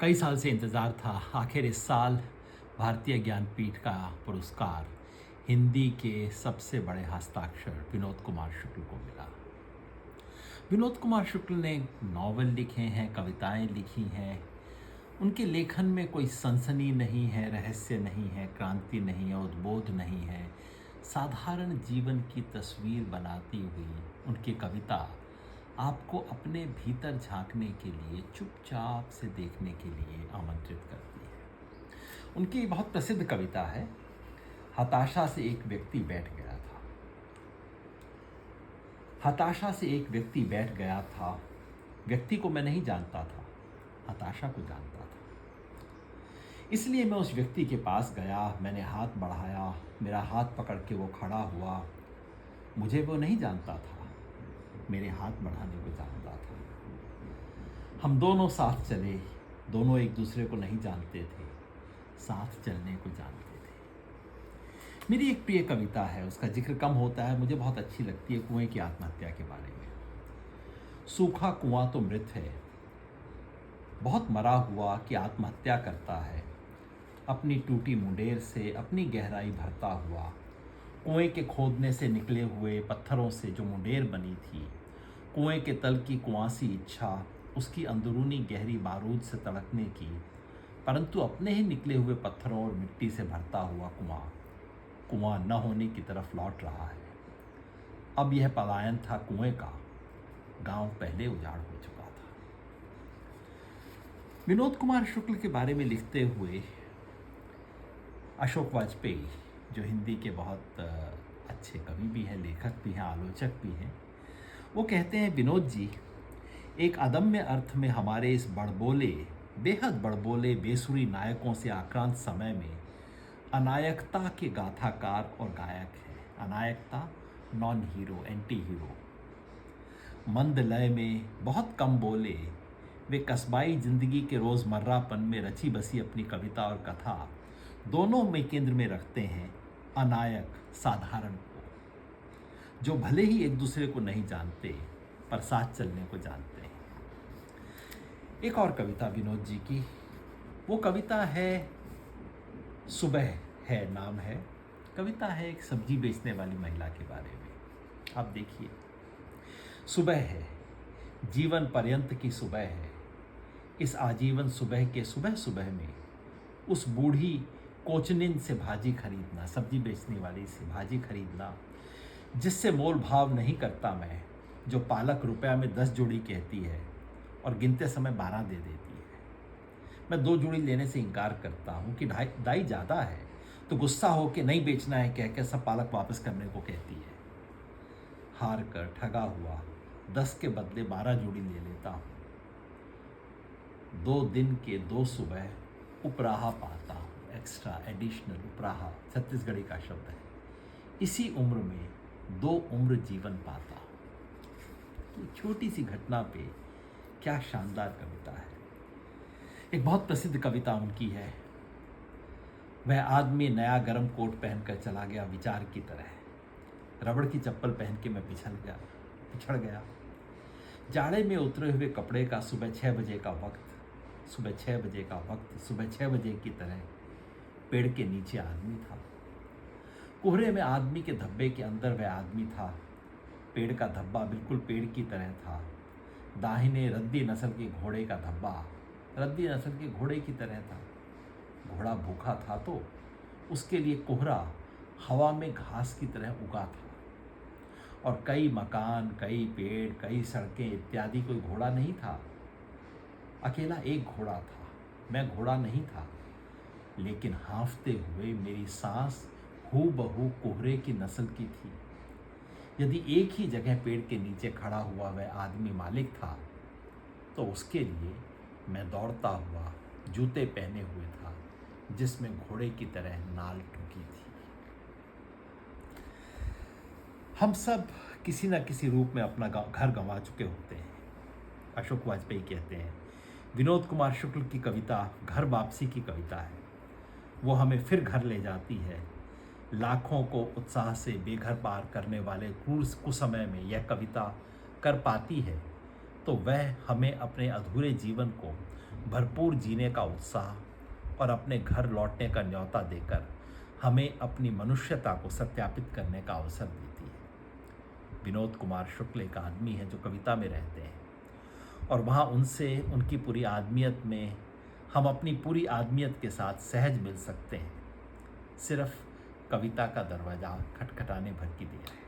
कई साल से इंतज़ार था। आखिर इस साल भारतीय ज्ञानपीठ का पुरस्कार हिंदी के सबसे बड़े हस्ताक्षर विनोद कुमार शुक्ल को मिला। विनोद कुमार शुक्ल ने नॉवल लिखे हैं, कविताएं लिखी हैं। उनके लेखन में कोई सनसनी नहीं है, रहस्य नहीं है, क्रांति नहीं है, उद्बोध नहीं है। साधारण जीवन की तस्वीर बनाती हुई उनकी कविता आपको अपने भीतर झांकने के लिए, चुपचाप से देखने के लिए आमंत्रित करती है। उनकी बहुत प्रसिद्ध कविता है, हताशा से एक व्यक्ति बैठ गया था। हताशा से एक व्यक्ति बैठ गया था। व्यक्ति को मैं नहीं जानता था, हताशा को जानता था। इसलिए मैं उस व्यक्ति के पास गया, मैंने हाथ बढ़ाया, मेरा हाथ पकड़ के वो खड़ा हुआ। मुझे वो नहीं जानता था, मेरे हाथ बढ़ाने को जानता था। हम दोनों साथ चले, दोनों एक दूसरे को नहीं जानते थे, साथ चलने को जानते थे। मेरी एक प्रिय कविता है, उसका जिक्र कम होता है, मुझे बहुत अच्छी लगती है, कुएं की आत्महत्या के बारे में। सूखा कुआं तो मृत है, बहुत मरा हुआ कि आत्महत्या करता है। अपनी टूटी मुंडेर से अपनी गहराई भरता हुआ, कुएं के खोदने से निकले हुए पत्थरों से जो मुंडेर बनी थी, कुएं के तल की कुआंसी इच्छा उसकी अंदरूनी गहरी बारूद से तड़कने की, परंतु अपने ही निकले हुए पत्थरों और मिट्टी से भरता हुआ कुआं न होने की तरफ लौट रहा है। अब यह पलायन था कुएं का, गांव पहले उजाड़ हो चुका था। विनोद कुमार शुक्ल के बारे में लिखते हुए अशोक वाजपेयी, जो हिंदी के बहुत अच्छे कवि भी हैं, लेखक भी हैं, आलोचक भी हैं, वो कहते हैं, विनोद जी एक अदम्य अर्थ में हमारे इस बड़बोले, बेहद बड़बोले, बेसुरी नायकों से आक्रांत समय में अनायकता के गाथाकार और गायक है। अनायकता, नॉन हीरो, एंटी हीरो। मंद लय में बहुत कम बोले, वे कस्बाई जिंदगी के रोज़मर्रापन में रची बसी अपनी कविता और कथा दोनों में केंद्र में रखते हैं अनायक, साधारण को, जो भले ही एक दूसरे को नहीं जानते पर साथ चलने को जानते हैं। एक और कविता विनोद जी की, वो कविता है सुबह है, नाम है। कविता है एक सब्जी बेचने वाली महिला के बारे में। आप देखिए, सुबह है, जीवन पर्यंत की सुबह है। इस आजीवन सुबह के सुबह सुबह में उस बूढ़ी कोचनिन से भाजी खरीदना, सब्जी बेचने वाली से भाजी खरीदना, जिससे मोल भाव नहीं करता मैं, जो पालक रुपया में 10 जोड़ी कहती है और गिनते समय 12 दे देती है। मैं 2 जोड़ी लेने से इनकार करता हूँ कि दाई ज़्यादा है, तो गुस्सा हो के नहीं बेचना है कह के सब पालक वापस करने को कहती है। हार कर ठगा हुआ 10 के बदले 12 जोड़ी ले लेता हूँ। 2 दिन के 2 सुबह उपराहा पाता हूँ, एक्स्ट्रा, एडिशनल, उपराहा छत्तीसगढ़ी का शब्द है। इसी उम्र में 2 उम्र जीवन पाता हूँ। ये छोटी सी घटना पे क्या शानदार कविता है। एक बहुत प्रसिद्ध कविता उनकी है, वह आदमी नया गरम कोट पहनकर चला गया विचार की तरह। रबड़ की चप्पल पहन के मैं पिछड़ गया। जाड़े में उतरे हुए कपड़े का सुबह 6 बजे का वक्त, सुबह 6 बजे का वक्त, सुबह 6 बजे की तरह पेड़ के नीचे आदमी था। कोहरे में आदमी के धब्बे के अंदर वह आदमी था। पेड़ का धब्बा बिल्कुल पेड़ की तरह था। दाहिने रद्दी नस्ल के घोड़े का धब्बा रद्दी नस्ल के घोड़े की तरह था। घोड़ा भूखा था तो उसके लिए कोहरा हवा में घास की तरह उगा था। और कई मकान, कई पेड़, कई सड़कें इत्यादि कोई घोड़ा नहीं था। अकेला एक घोड़ा था। मैं घोड़ा नहीं था, लेकिन हाँफते हुए मेरी सांस हूबहू कोहरे की नस्ल की थी। यदि एक ही जगह पेड़ के नीचे खड़ा हुआ वह आदमी मालिक था, तो उसके लिए मैं दौड़ता हुआ जूते पहने हुए था, जिसमें घोड़े की तरह नाल ठुकी थी। हम सब किसी न किसी रूप में अपना घर गंवा चुके होते हैं। अशोक वाजपेयी कहते हैं, विनोद कुमार शुक्ल की कविता घर वापसी की कविता है। वो हमें फिर घर ले जाती है। लाखों को उत्साह से बेघर पार करने वाले क्रूर कुसमय में यह कविता कर पाती है, तो वह हमें अपने अधूरे जीवन को भरपूर जीने का उत्साह और अपने घर लौटने का न्योता देकर हमें अपनी मनुष्यता को सत्यापित करने का अवसर देती है। विनोद कुमार शुक्ल एक आदमी है जो कविता में रहते हैं और वहाँ उनसे उनकी पूरी आदमियत में हम अपनी पूरी आदमियत के साथ सहज मिल सकते हैं। सिर्फ कविता का दरवाज़ा खटखटाने भर की देर है।